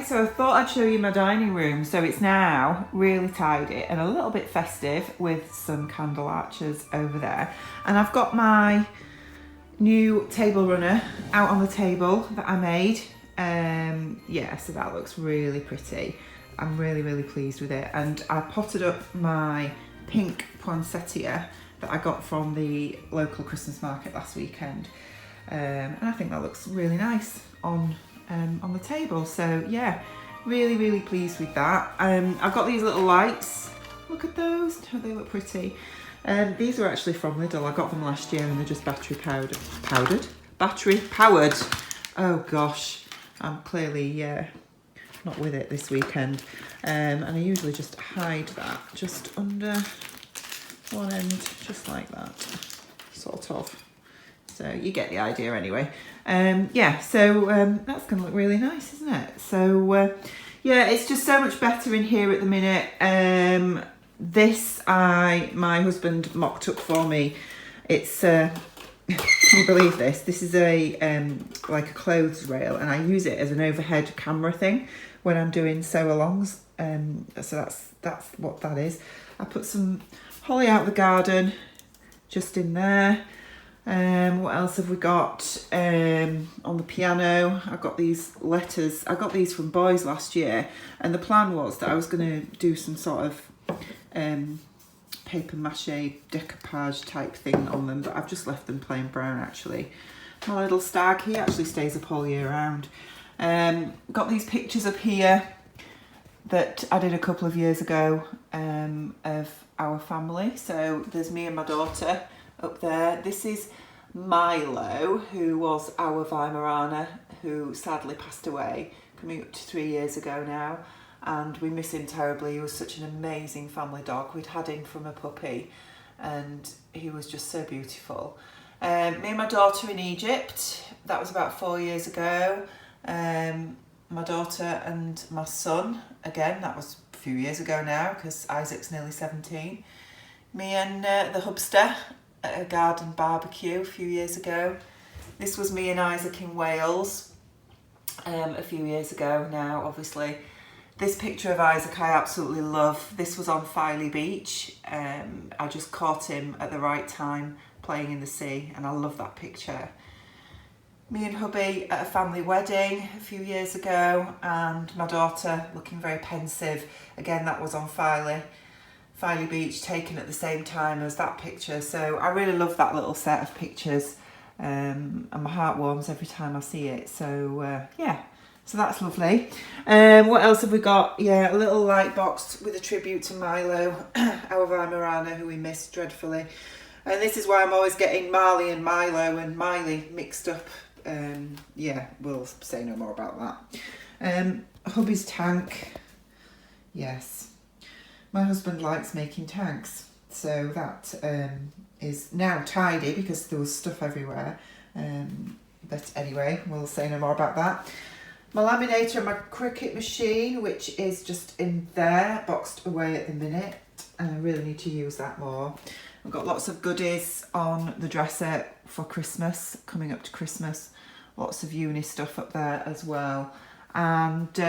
so I thought I'd show you my dining room. So it's now really tidy and a little bit festive with some candle arches over there. And I've got my new table runner out on the table that I made. Yeah, so that looks really pretty. I'm really pleased with it. And I potted up my pink poinsettia that I got from the local Christmas market last weekend. And I think that looks really nice on the table. So yeah, really pleased with that. I've got these little lights. Look at those, don't they look pretty? These were actually from Lidl. I got them last year and they're just battery powered. Oh gosh, I'm clearly not with it this weekend. And I usually just hide that just under one end, just like that, sort of. So you get the idea anyway. Yeah, so that's gonna look really nice, isn't it? So yeah, it's just so much better in here at the minute. This my husband mocked up for me. It's can you believe this? This is a like a clothes rail, and I use it as an overhead camera thing when I'm doing sew-alongs. So that's what that is. I put some holly out of the garden just in there. What else have we got? On the piano, I've got these letters. I got these from Boys last year, and the plan was that I was going to do some sort of paper mache decoupage type thing on them, but I've just left them plain brown actually. My little stag, he actually stays up all year round. Got these pictures up here that I did a couple of years ago of our family. So there's me and my daughter up there. This is Milo, who was our Weimaraner, who sadly passed away, coming up to 3 years ago now, and we miss him terribly. He was such an amazing family dog. We'd had him from a puppy and he was just so beautiful. Me and my daughter in Egypt, that was about 4 years ago. My daughter and my son, again, that was a few years ago now because Isaac's nearly 17. Me and the hubster at a garden barbecue a few years ago. This was me and Isaac in Wales a few years ago now, obviously. This picture of Isaac I absolutely love. This was on Filey Beach. I just caught him at the right time playing in the sea, and I love that picture. Me and hubby at a family wedding a few years ago, and my daughter looking very pensive. Again, that was on Filey Beach, taken at the same time as that picture. So I really love that little set of pictures, and my heart warms every time I see it. So yeah, so that's lovely. What else have we got? Yeah, a little light box with a tribute to Milo, our Weimaraner, who we missed dreadfully. And this is why I'm always getting Marley and Milo and Miley mixed up. Yeah, we'll say no more about that. Hubby's tank. Yes. My husband likes making tanks, so that is now tidy because there was stuff everywhere. But anyway, we'll say no more about that. My laminator and my Cricut machine, which is just in there, boxed away at the minute, and I really need to use that more. I've got lots of goodies on the dresser for Christmas, coming up to Christmas. Lots of uni stuff up there as well. And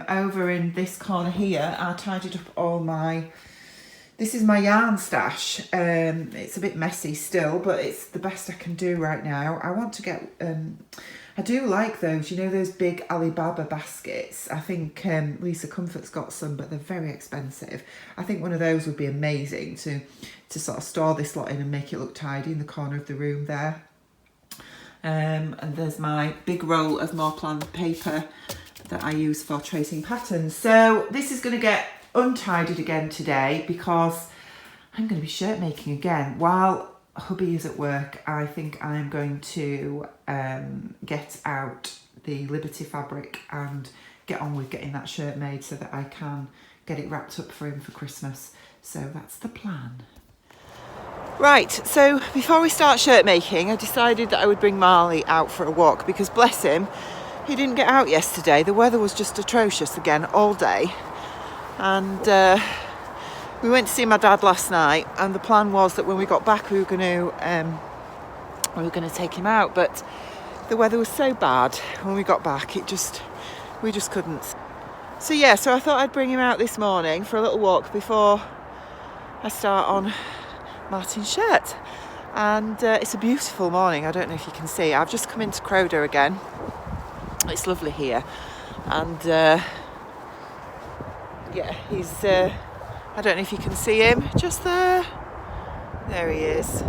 over in this corner here, I tidied up all this is my yarn stash. It's a bit messy still, but it's the best I can do right now. I want to get, I do like those, you know, those big Alibaba baskets. I think Lisa Comfort's got some, but they're very expensive. I think one of those would be amazing to sort of store this lot in and make it look tidy in the corner of the room there. And there's my big roll of Morplan paper that I use for tracing patterns. So this is going to get untidied again today because I'm going to be shirt making again. While hubby is at work, I think I'm going to get out the Liberty fabric and get on with getting that shirt made so that I can get it wrapped up for him for Christmas. So that's the plan. Right, so before we start shirt making, I decided that I would bring Marley out for a walk because bless him, he didn't get out yesterday. The weather was just atrocious again all day. And we went to see my dad last night, and the plan was that when we got back we were going to take him out, but the weather was so bad when we got back, we just couldn't. So yeah, so I thought I'd bring him out this morning for a little walk before I start on Martin's shirt. And it's a beautiful morning. I don't know if you can see. I've just come into Crowder again. It's lovely here. And yeah, he's I don't know if you can see him just there. There he is.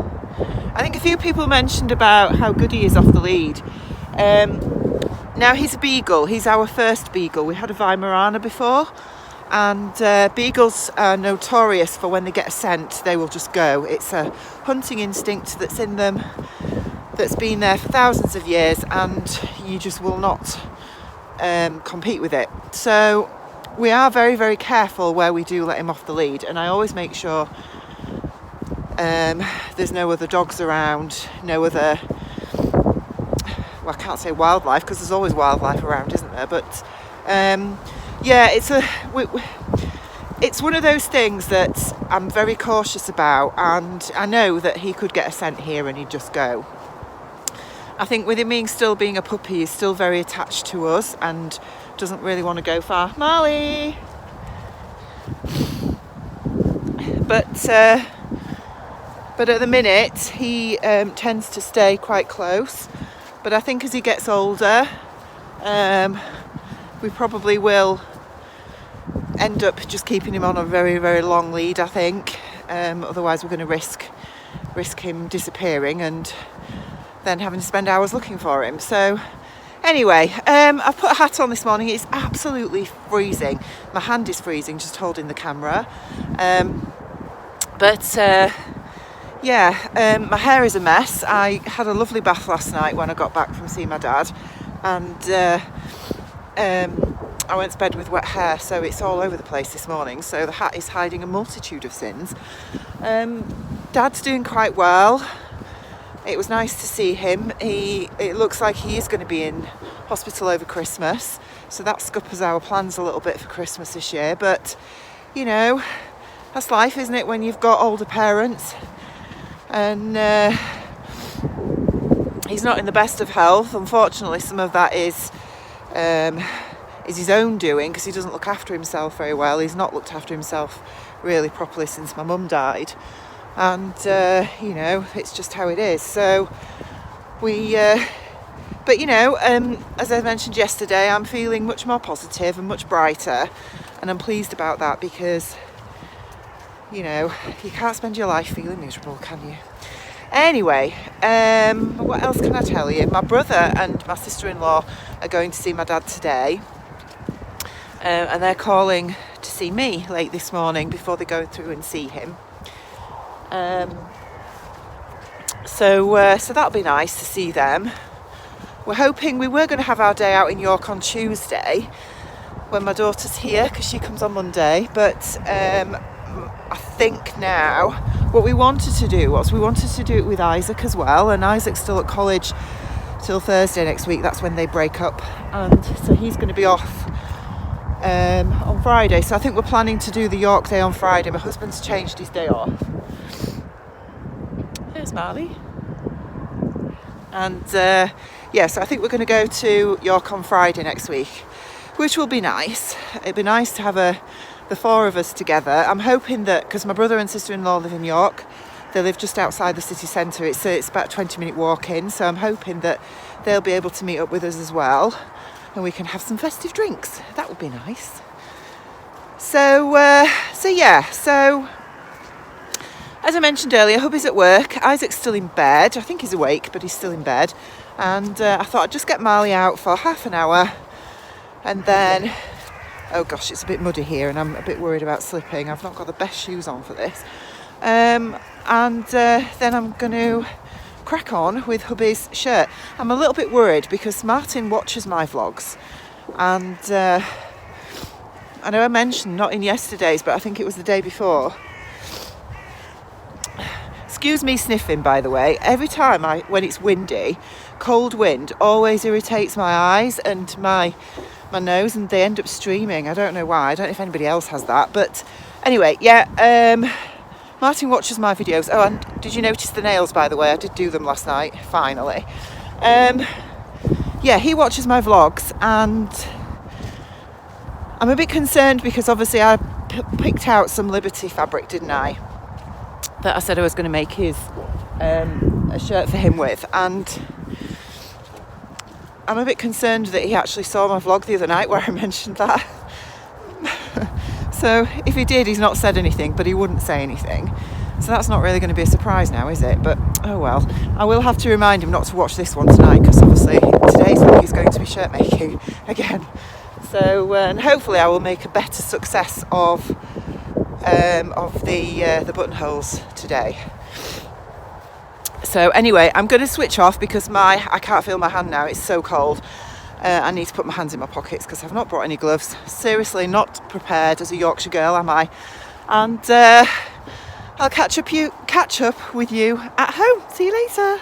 I think a few people mentioned about how good he is off the lead. Now he's a beagle. He's our first beagle. We had a Weimaraner before, and beagles are notorious for when they get a scent, they will just go. It's a hunting instinct that's in them, that's been there for thousands of years, and you just will not compete with it. So we are very, very careful where we do let him off the lead, and I always make sure there's no other dogs around, no other, well, I can't say wildlife because there's always wildlife around, isn't there? But yeah, it's one of those things that I'm very cautious about, and I know that he could get a scent here and he'd just go. I think with him still being a puppy, he's still very attached to us and doesn't really want to go far. Molly! But at the minute, he tends to stay quite close. But I think as he gets older, we probably will end up just keeping him on a very, very long lead, I think. Otherwise, we're going to risk him disappearing and then having to spend hours looking for him. So anyway, I've put a hat on this morning. It's absolutely freezing. My hand is freezing just holding the camera. Yeah, my hair is a mess. I had a lovely bath last night when I got back from seeing my dad, and I went to bed with wet hair, so it's all over the place this morning. So the hat is hiding a multitude of sins. Dad's doing quite well. It was nice to see him. It looks like he is going to be in hospital over Christmas, so that scuppers our plans a little bit for Christmas this year. But you know, that's life, isn't it, when you've got older parents? And he's not in the best of health. Unfortunately, some of that is his own doing, because he doesn't look after himself very well. He's not looked after himself really properly since my mum died, and you know, it's just how it is. So but you know, as I mentioned yesterday, I'm feeling much more positive and much brighter, and I'm pleased about that, because you know, you can't spend your life feeling miserable, can you? Anyway, what else can I tell you? My brother and my sister-in-law are going to see my dad today, and they're calling to see me late this morning before they go through and see him. So that'll be nice to see them. We're hoping, we were going to have our day out in York on Tuesday when my daughter's here, because she comes on Monday, but I think now what we wanted to do was we wanted to do it with Isaac as well, and Isaac's still at college till Thursday next week. That's when they break up, and so he's going to be off on Friday. So I think we're planning to do the York day on Friday. My husband's changed his day off. There's Marley. And yeah, so I think we're going to go to York on Friday next week, which will be nice. It'd be nice to have the four of us together. I'm hoping that, because my brother and sister-in-law live in York, they live just outside the city centre. It's about a 20-minute walk in, so I'm hoping that they'll be able to meet up with us as well, and we can have some festive drinks. That would be nice. So yeah, so as I mentioned earlier, hubby's at work. Isaac's still in bed. I think he's awake, but he's still in bed. And I thought I'd just get Marley out for half an hour, and then, oh gosh, it's a bit muddy here and I'm a bit worried about slipping. I've not got the best shoes on for this. And then I'm going to crack on with hubby's shirt. I'm a little bit worried because Martin watches my vlogs, and I know I mentioned, not in yesterday's, but I think it was the day before. Excuse me sniffing, by the way. Every time when it's windy, cold wind always irritates my eyes and my nose, and they end up streaming. I don't know why. I don't know if anybody else has that, but anyway, yeah. Martin watches my videos. Oh, and did you notice the nails, by the way? I did do them last night, finally. Yeah, he watches my vlogs, and I'm a bit concerned because obviously I picked out some Liberty fabric, didn't I, that I said I was going to make his a shirt for him with, and I'm a bit concerned that he actually saw my vlog the other night where I mentioned that. So if he did, he's not said anything, but he wouldn't say anything. So that's not really going to be a surprise now, is it? But oh well. I will have to remind him not to watch this one tonight, because obviously today's vlog is going to be shirt making again. So and hopefully I will make a better success of the buttonholes today. So anyway, I'm going to switch off because I can't feel my hand now. It's so cold. I need to put my hands in my pockets because I've not brought any gloves. Seriously, not prepared as a Yorkshire girl, am I? And I'll catch up with you at home. See you later.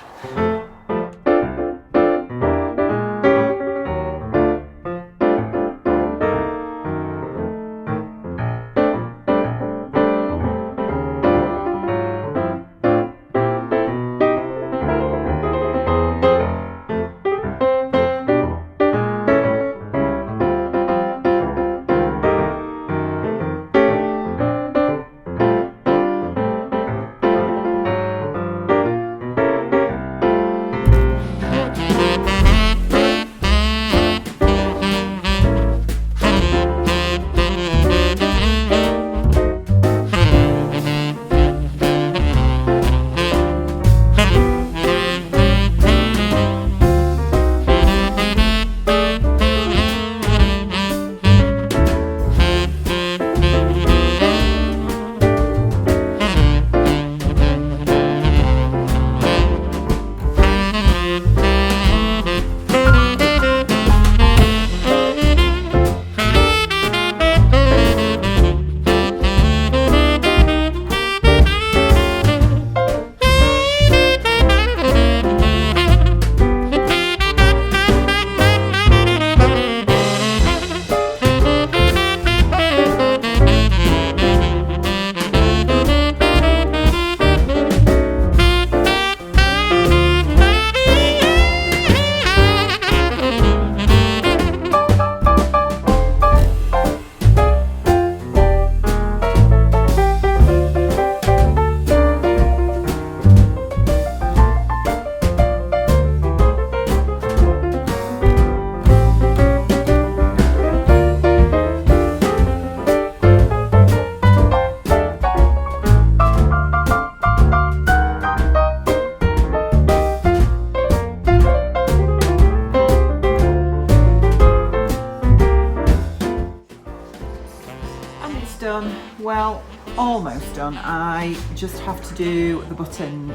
Done. Well, almost done. I just have to do the buttons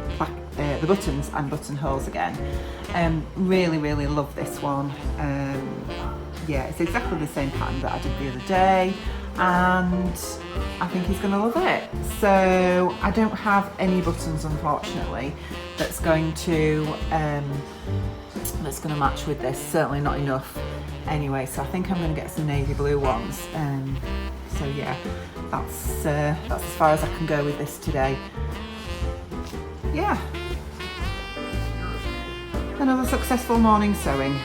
and buttonholes again. Really love this one. Yeah, it's exactly the same pattern that I did the other day, and I think he's going to love it. So I don't have any buttons, unfortunately, that's going to match with this. Certainly not enough. Anyway, so I think I'm going to get some navy blue ones. So yeah, that's as far as I can go with this today. Yeah, another successful morning sewing.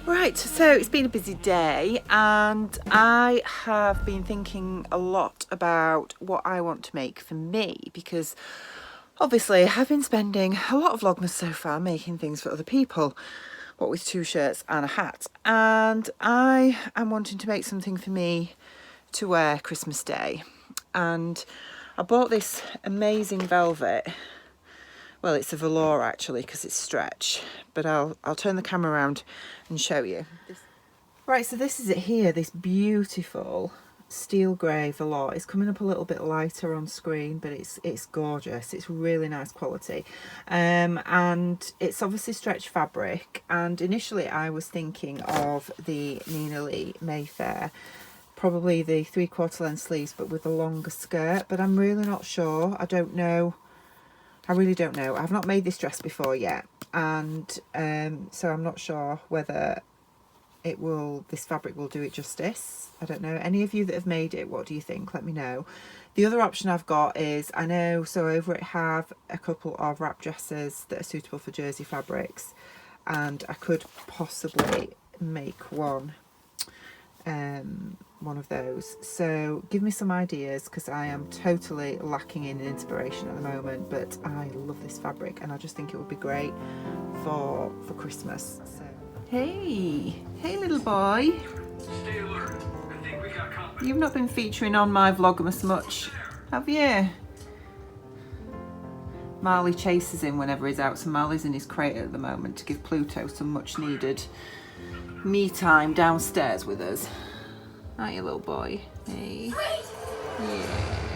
Right, so it's been a busy day and I have been thinking a lot about what I want to make for me, because obviously I've been spending a lot of Vlogmas so far making things for other people, what with 2 shirts and a hat, and I am wanting to make something for me to wear Christmas Day. And I bought this amazing velvet. Well, it's a velour actually because it's stretch, but I'll turn the camera around and show you. Right, so this is it here, this beautiful steel grey velour. It's coming up a little bit lighter on screen, but it's gorgeous. It's really nice quality, and it's obviously stretch fabric. And initially I was thinking of the Nina Lee Mayfair, probably the 3/4 length sleeves but with a longer skirt, but I'm really not sure. I don't know. I really don't know. I've not made this dress before yet, and so I'm not sure whether this fabric will do it justice. I don't know. Any of you that have made it, what do you think? Let me know. The other option I've got is, I know So Over It have a couple of wrap dresses that are suitable for jersey fabrics, and I could possibly make one of those. So give me some ideas, because I am totally lacking in inspiration at the moment, but I love this fabric and I just think it would be great for Christmas. So hey little boy, Stay alert. I think we got company. you've not been featuring on my Vlogmas much, have you? Marley chases him whenever he's out, so Marley's in his crate at the moment to give Pluto some much needed me time downstairs with us. Aren't you, little boy? Hey. Yeah.